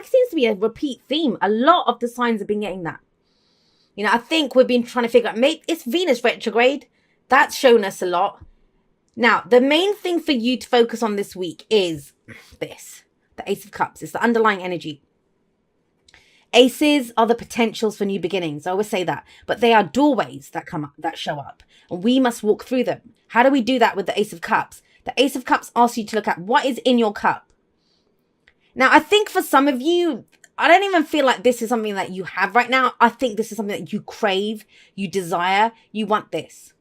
seems to be a repeat theme. A lot of the signs have been getting that. I think we've been trying to figure out, maybe it's Venus retrograde. That's shown us a lot. Now, the main thing for you to focus on this week is this, the Ace of Cups. It's the underlying energy. Aces are the potentials for new beginnings. I always say that, but they are doorways that come up, that show up, and we must walk through them. How do we do that with the Ace of Cups? The Ace of Cups asks you to look at what is in your cup. Now, I think for some of you, I don't even feel like this is something that you have right now. I think this is something that you crave, you desire, you want this.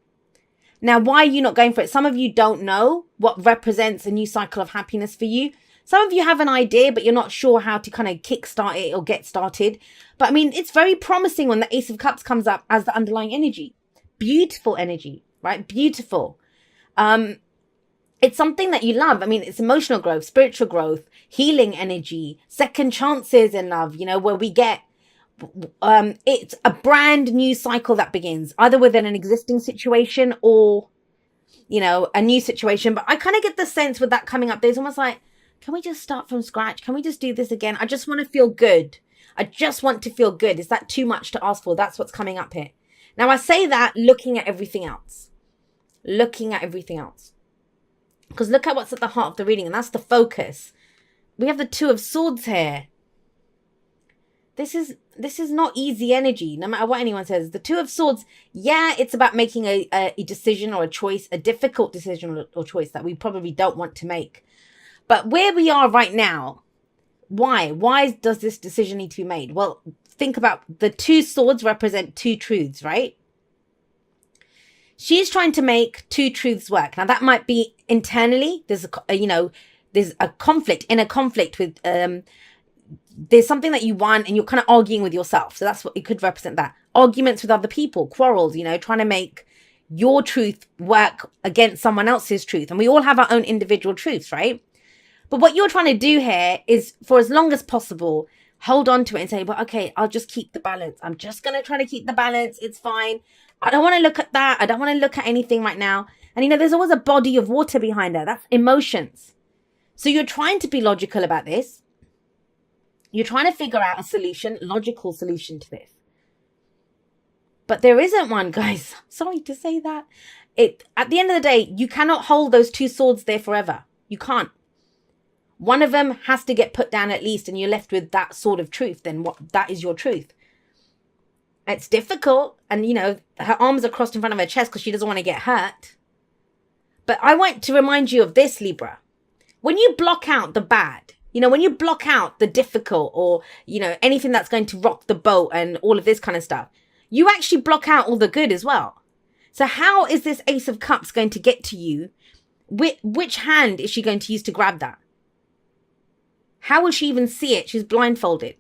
Now, why are you not going for it? Some of you don't know what represents a new cycle of happiness for you. Some of you have an idea, but you're not sure how to kind of kickstart it or get started. But I mean, it's very promising when the Ace of Cups comes up as the underlying energy. Beautiful energy, right? Beautiful. It's something that you love. I mean, it's emotional growth, spiritual growth, healing energy, second chances in love, where we get, it's a brand new cycle that begins either within an existing situation or, a new situation. But I kind of get the sense with that coming up, there's almost like, can we just start from scratch? Can we just do this again? I just want to feel good. I just want to feel good. Is that too much to ask for? That's what's coming up here. Now, I say that looking at everything else. Because look at what's at the heart of the reading, and that's the focus. We have the Two of Swords here. This is not easy energy, no matter what anyone says. The Two of Swords, yeah, it's about making a decision or a choice, a difficult decision or choice that we probably don't want to make. But where we are right now, why? Why does this decision need to be made? Well, think about the two swords represent two truths, right? She's trying to make two truths work. Now, that might be internally. There's a conflict, inner conflict with, there's something that you want and you're kind of arguing with yourself. So that's what it could represent, that. Arguments with other people, quarrels, trying to make your truth work against someone else's truth. And we all have our own individual truths, right? But what you're trying to do here is, for as long as possible, hold on to it and say, well, okay, I'll just keep the balance. I'm just going to try to keep the balance. It's fine. I don't want to look at that. I don't want to look at anything right now. And, there's always a body of water behind there. That's emotions. So you're trying to be logical about this. You're trying to figure out a solution, logical solution to this. But there isn't one, guys. Sorry to say that. At the end of the day, you cannot hold those two swords there forever. You can't. One of them has to get put down at least, and you're left with that sort of truth. Then that is your truth. It's difficult. And, her arms are crossed in front of her chest because she doesn't want to get hurt. But I want to remind you of this, Libra. When you block out the bad, when you block out the difficult or, anything that's going to rock the boat and all of this kind of stuff, you actually block out all the good as well. So how is this Ace of Cups going to get to you? Which hand is she going to use to grab that? How will she even see it? She's blindfolded.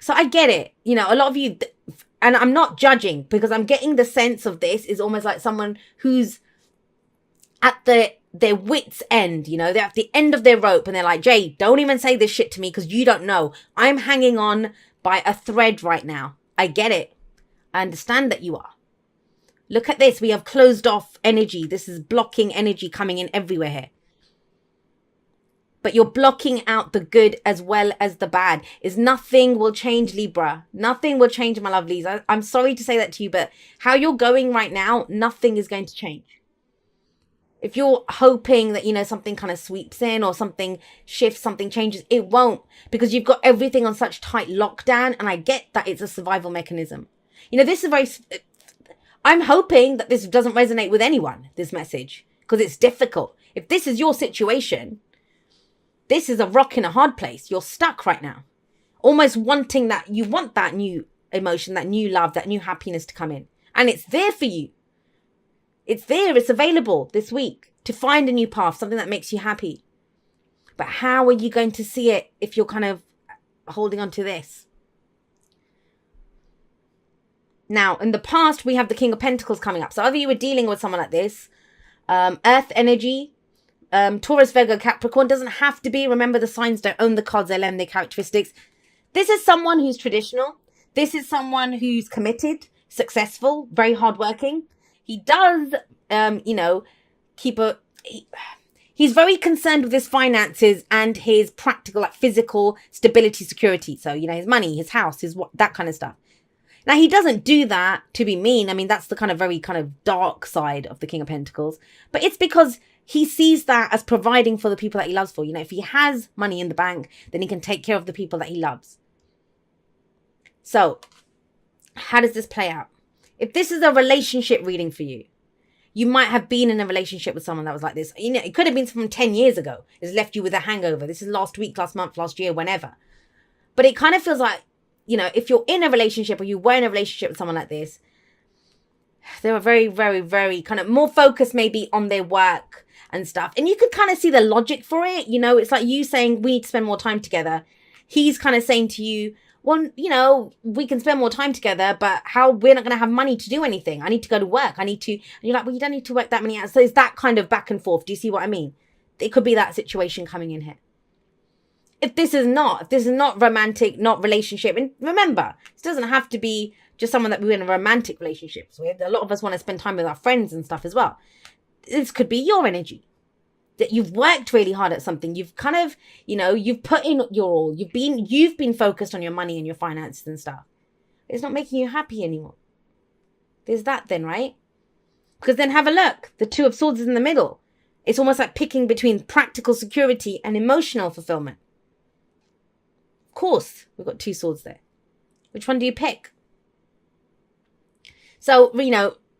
So I get it. A lot of you, and I'm not judging because I'm getting the sense of this is almost like someone who's at their wits' end, they're at the end of their rope and they're like, Jay, don't even say this shit to me because you don't know. I'm hanging on by a thread right now. I get it. I understand that you are. Look at this. We have closed off energy. This is blocking energy coming in everywhere here. But you're blocking out the good as well as the bad. Nothing will change, Libra. Nothing will change, my lovelies. I'm sorry to say that to you, but how you're going right now, nothing is going to change. If you're hoping that, something kind of sweeps in or something shifts, something changes, it won't, because you've got everything on such tight lockdown. And I get that it's a survival mechanism. This is I'm hoping that this doesn't resonate with anyone, this message, because it's difficult. If this is your situation, this is a rock in a hard place. You're stuck right now. Almost wanting that. You want that new emotion, that new love, that new happiness to come in. And it's there for you. It's there. It's available this week to find a new path, something that makes you happy. But how are you going to see it if you're kind of holding on to this? Now, in the past, we have the King of Pentacles coming up. So either you were dealing with someone like this, Earth energy, Taurus, Virgo, Capricorn, doesn't have to be. Remember, the signs don't own the cards, they learn their characteristics. This is someone who's traditional. This is someone who's committed, successful, very hardworking. He does, He's very concerned with his finances and his practical, like physical stability, security. So, his money, his house, that kind of stuff. Now, he doesn't do that to be mean. I mean, that's the very dark side of the King of Pentacles. But it's because he sees that as providing for the people that he loves for. If he has money in the bank, then he can take care of the people that he loves. So, how does this play out? If this is a relationship reading for you, you might have been in a relationship with someone that was like this. It could have been from 10 years ago. It's left you with a hangover. This is last week, last month, last year, whenever. But it kind of feels like, if you're in a relationship or you were in a relationship with someone like this, they were very, very, very kind of more focused maybe on their work and stuff. And you could kind of see the logic for it. It's like you saying, we need to spend more time together. He's kind of saying to you, well, we can spend more time together, but we're not going to have money to do anything. I need to go to work. And you're like, well, you don't need to work that many hours. So it's that kind of back and forth. Do you see what I mean? It could be that situation coming in here. If this is not romantic, not relationship, and remember, it doesn't have to be just someone that we're in a romantic relationships with. A lot of us want to spend time with our friends and stuff as well. This could be your energy. That you've worked really hard at something. You've kind of, you've put in your all. You've been focused on your money and your finances and stuff. It's not making you happy anymore. There's that then, right? Because then have a look. The Two of Swords is in the middle. It's almost like picking between practical security and emotional fulfillment. Of course, we've got two swords there. Which one do you pick? So,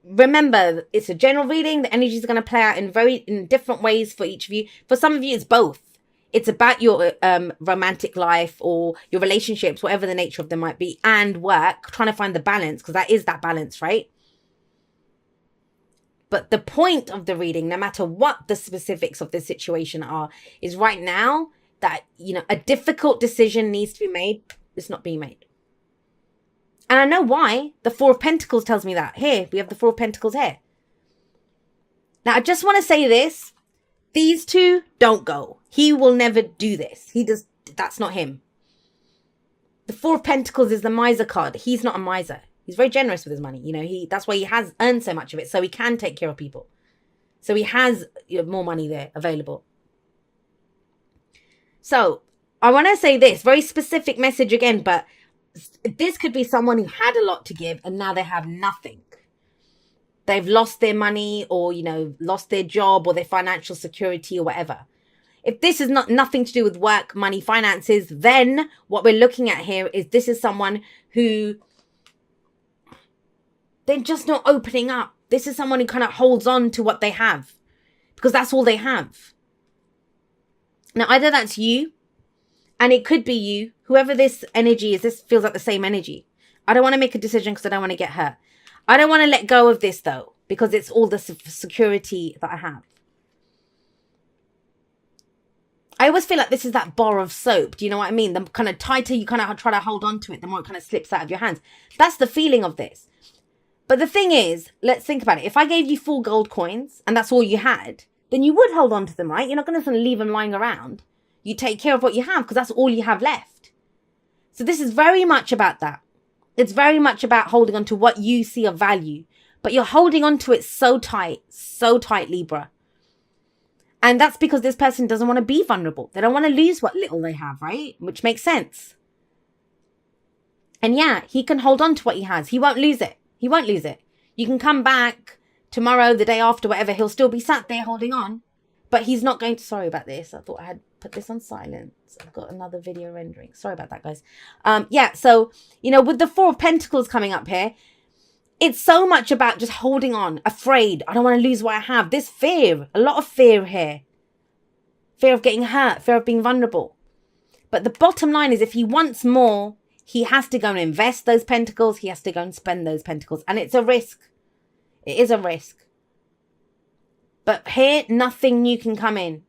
remember, it's a general reading. The energies are going to play out in different ways for each of you. For some of you, it's both. It's about your romantic life or your relationships, whatever the nature of them might be, and work, trying to find the balance, because that is that balance, right? But the point of the reading, no matter what the specifics of the situation are, is right now that, a difficult decision needs to be made. It's not being made. And I know why. The Four of Pentacles tells me that. Here, we have the Four of Pentacles here. Now, I just want to say this. These two don't go. He will never do this. That's not him. The Four of Pentacles is the miser card. He's not a miser. He's very generous with his money. That's why he has earned so much of it. So he can take care of people. So he has more money there available. So I want to say this. Very specific message again, but this could be someone who had a lot to give and now they have nothing. They've lost their money or, lost their job or their financial security or whatever. If this is nothing to do with work, money, finances, then what we're looking at here is this is someone who they're just not opening up. This is someone who kind of holds on to what they have because that's all they have. Now, either that's you, and it could be you, whoever this energy is, this feels like the same energy. I don't want to make a decision because I don't want to get hurt. I don't want to let go of this, though, because it's all the security that I have. I always feel like this is that bar of soap. Do you know what I mean? The kind of tighter you kind of try to hold on to it, the more it kind of slips out of your hands. That's the feeling of this. But the thing is, let's think about it. If I gave you 4 gold coins and that's all you had, then you would hold on to them, right? You're not going to leave them lying around. You take care of what you have because that's all you have left. So this is very much about that. It's very much about holding on to what you see of value. But you're holding on to it so tight, Libra. And that's because this person doesn't want to be vulnerable. They don't want to lose what little they have, right? Which makes sense. And yeah, he can hold on to what he has. He won't lose it. He won't lose it. You can come back tomorrow, the day after, whatever. He'll still be sat there holding on. But he's not going to... Sorry about this. I thought I had put this on silence. I've got another video rendering. Sorry about that, guys. Yeah, so, with the 4 of Pentacles coming up here, it's so much about just holding on, afraid. I don't want to lose what I have. There's fear, a lot of fear here. Fear of getting hurt, fear of being vulnerable. But the bottom line is if he wants more, he has to go and invest those pentacles. He has to go and spend those pentacles. And it's a risk. It is a risk. But here, nothing new can come in.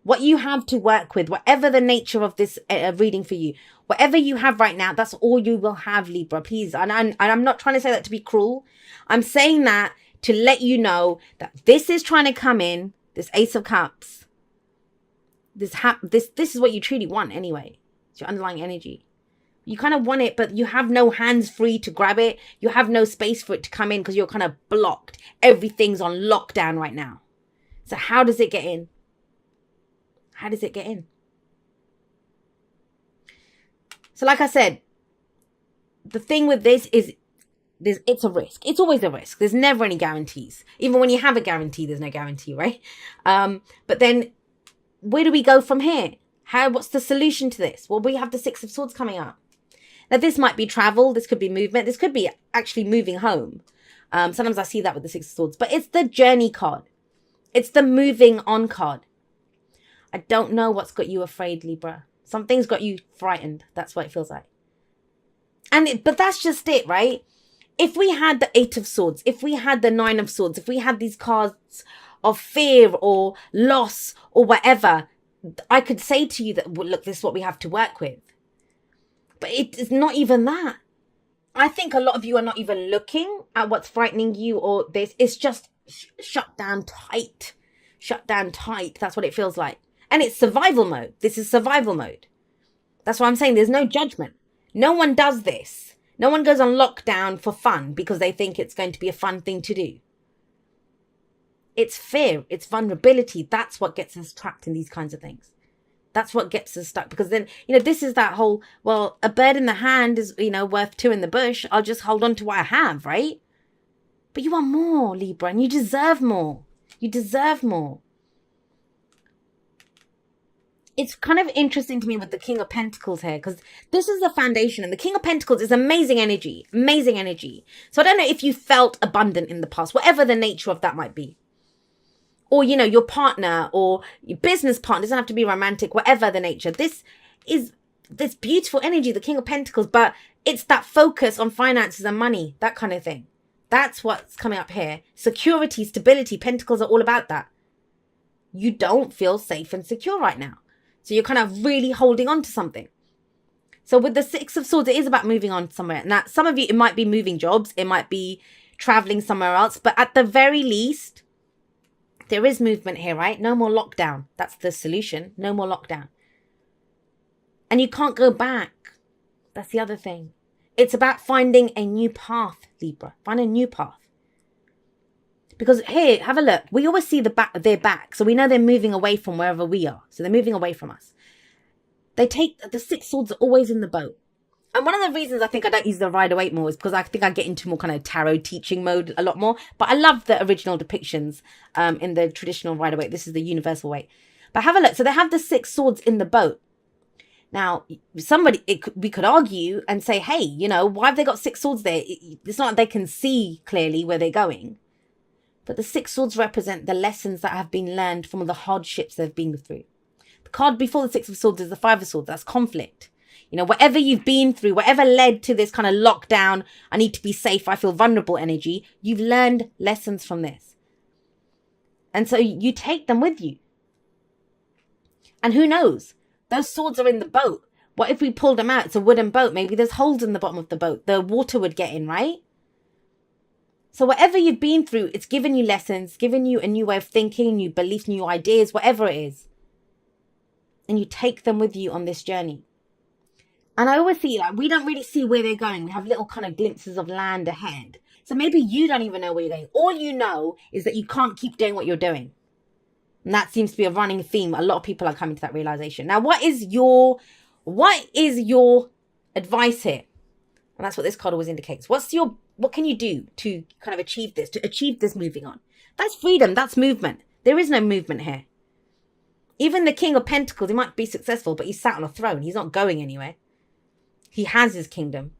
What you have to work with, whatever the nature of this reading for you, whatever you have right now, that's all you will have, Libra. Please. And I'm not trying to say that to be cruel. I'm saying that to let you know that this is trying to come in, this Ace of Cups. This is what you truly want anyway. It's your underlying energy. You kind of want it, but you have no hands free to grab it. You have no space for it to come in because you're kind of blocked. Everything's on lockdown right now. So how does it get in? How does it get in? So like I said, the thing with this is it's a risk. It's always a risk. There's never any guarantees. Even when you have a guarantee, there's no guarantee, right? But then where do we go from here? What's the solution to this? Well, we have the Six of Swords coming up. Now, this might be travel. This could be movement. This could be actually moving home. Sometimes I see that with the Six of Swords. But it's the journey card. It's the moving on card. I don't know what's got you afraid, Libra. Something's got you frightened. That's what it feels like. But that's just it, right? If we had the Eight of Swords, if we had the Nine of Swords, if we had these cards of fear or loss or whatever, I could say to you that, well, look, this is what we have to work with. But it's not even that. I think a lot of you are not even looking at what's frightening you or this. It's just shut down tight. Shut down tight. That's what it feels like. And it's survival mode. This is survival mode. That's why I'm saying there's no judgment. No one does this. No one goes on lockdown for fun because they think it's going to be a fun thing to do. It's fear. It's vulnerability. That's what gets us trapped in these kinds of things. That's what gets us stuck. Because then, this is that whole, well, a bird in the hand is, worth two in the bush. I'll just hold on to what I have, right? But you want more, Libra, and you deserve more. You deserve more. It's kind of interesting to me with the King of Pentacles here, because this is the foundation, and the King of Pentacles is amazing energy, amazing energy. So I don't know if you felt abundant in the past, whatever the nature of that might be. Or, your partner or your business partner, doesn't have to be romantic, whatever the nature. This is this beautiful energy, the King of Pentacles, but it's that focus on finances and money, that kind of thing. That's what's coming up here. Security, stability, Pentacles are all about that. You don't feel safe and secure right now. So you're kind of really holding on to something. So with the Six of Swords, it is about moving on somewhere. Now, some of you, it might be moving jobs. It might be traveling somewhere else. But at the very least, there is movement here, right? No more lockdown. That's the solution. No more lockdown. And you can't go back. That's the other thing. It's about finding a new path, Libra. Find a new path. Because here, have a look. We always see their back. So we know they're moving away from wherever we are. So they're moving away from us. They take, the Six Swords are always in the boat. And one of the reasons I think I don't use the Rider-Waite more is because I think I get into more kind of tarot teaching mode a lot more. But I love the original depictions in the traditional Rider-Waite. This is the universal weight. But have a look. So they have the Six Swords in the boat. Now, we could argue and say, hey, why have they got Six Swords there? It's not like they can see clearly where they're going. But the Six Swords represent the lessons that have been learned from all the hardships they've been through. The card before the Six of Swords is the Five of Swords. That's conflict. Whatever you've been through, whatever led to this kind of lockdown, I need to be safe, I feel vulnerable energy, you've learned lessons from this. And so you take them with you. And who knows? Those swords are in the boat. What if we pulled them out? It's a wooden boat. Maybe there's holes in the bottom of the boat. The water would get in, right? So whatever you've been through, it's given you lessons, given you a new way of thinking, new beliefs, new ideas, whatever it is. And you take them with you on this journey. And I always see, we don't really see where they're going. We have little kind of glimpses of land ahead. So maybe you don't even know where you're going. All you know is that you can't keep doing what you're doing. And that seems to be a running theme. A lot of people are coming to that realization. Now, what is your advice here? And that's what this card always indicates. What can you do to kind of achieve this moving on? That's freedom. That's movement. There is no movement here. Even the King of Pentacles, he might be successful, but he's sat on a throne. He's not going anywhere. He has his kingdom.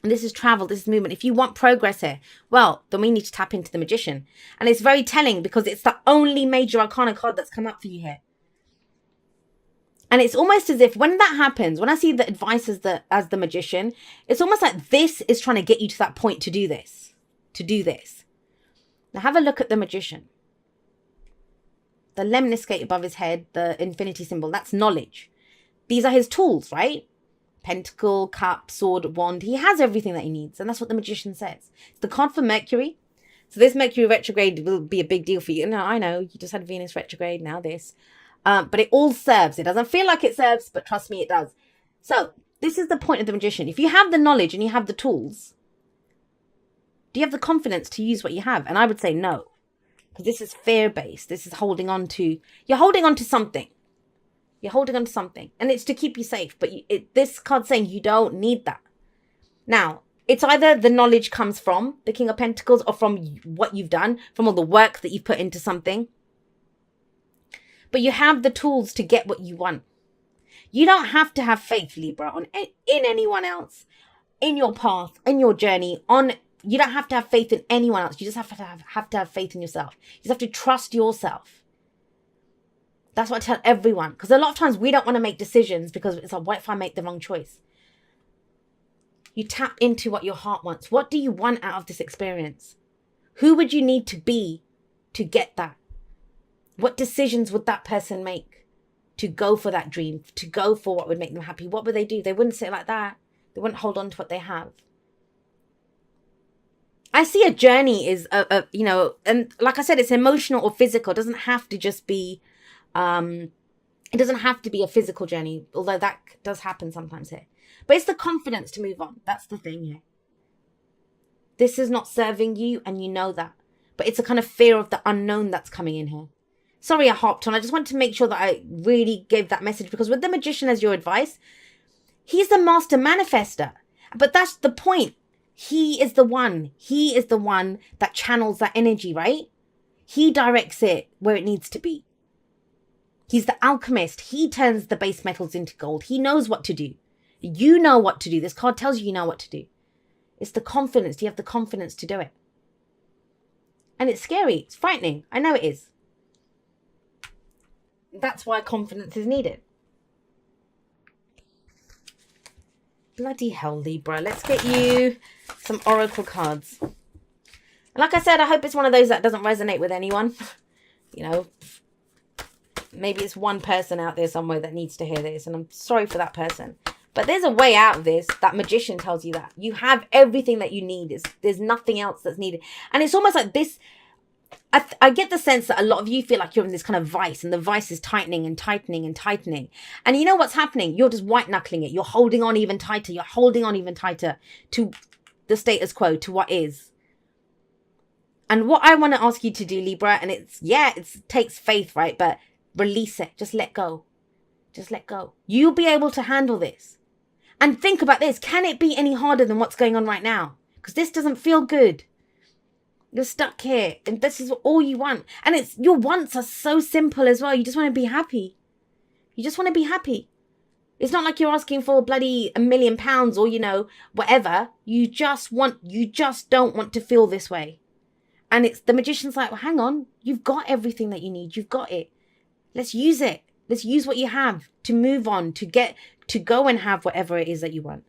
And this is travel. This is movement. If you want progress here, well, then we need to tap into the Magician. And it's very telling because it's the only major arcana card that's come up for you here. And it's almost as if when that happens, when I see the advice as the Magician, it's almost like this is trying to get you to that point to do this. Now have a look at the Magician. The lemniscate above his head, the infinity symbol, that's knowledge. These are his tools, right? Pentacle, cup, sword, wand. He has everything that he needs. And that's what the Magician says. It's the card for Mercury. So this Mercury retrograde will be a big deal for you. No, I know. You just had Venus retrograde. Now this. But it all serves. It doesn't feel like it serves, but trust me, it does. So this is the point of the Magician. If you have the knowledge and you have the tools, do you have the confidence to use what you have? And I would say no. Because this is fear-based. This is you're holding on to something. You're holding on to something, and it's to keep you safe. But this card's saying you don't need that. Now, it's either the knowledge comes from the King of Pentacles or from what you've done, from all the work that you've put into something. But you have the tools to get what you want. You don't have to have faith, Libra, in anyone else, in your path, in your journey. You don't have to have faith in anyone else. You just have to have faith in yourself. You just have to trust yourself. That's what I tell everyone. Because a lot of times we don't want to make decisions because it's like, what if I make the wrong choice? You tap into what your heart wants. What do you want out of this experience? Who would you need to be to get that? What decisions would that person make to go for that dream, to go for what would make them happy? What would they do? They wouldn't sit like that. They wouldn't hold on to what they have. I see a journey is, and like I said, it's emotional or physical. It doesn't have to just be, it doesn't have to be a physical journey, although that does happen sometimes here. But it's the confidence to move on. That's the thing here. This is not serving you, and you know that. But it's a kind of fear of the unknown that's coming in here. Sorry I hopped on. I just wanted to make sure that I really gave that message, because with the Magician as your advice, he's the master manifester. But that's the point. He is the one. He is the one that channels that energy, right? He directs it where it needs to be. He's the alchemist. He turns the base metals into gold. He knows what to do. You know what to do. This card tells you know what to do. It's the confidence. Do you have the confidence to do it? And it's scary. It's frightening. I know it is. That's why confidence is needed. Bloody hell, Libra. Let's get you some oracle cards. And like I said, I hope it's one of those that doesn't resonate with anyone. You know, maybe it's one person out there somewhere that needs to hear this, and I'm sorry for that person. But there's a way out of this. That Magician tells you that. You have everything that you need. There's nothing else that's needed. And it's almost like this. I get the sense that a lot of you feel like you're in this kind of vice, and the vice is tightening and tightening and tightening. And you know what's happening? You're just white knuckling it. You're holding on even tighter. You're holding on even tighter to the status quo, to what is. And what I want to ask you to do, Libra, and it takes faith, right? But release it. Just let go. Just let go. You'll be able to handle this. And think about this. Can it be any harder than what's going on right now? Because this doesn't feel good. You're stuck here, and this is all you want. And your wants are so simple as well. You just want to be happy. You just want to be happy. It's not like you're asking for bloody £1 million or, whatever. You just don't want to feel this way. And it's the Magician's like, well, hang on. You've got everything that you need. You've got it. Let's use it. Let's use what you have to move on, to go and have whatever it is that you want.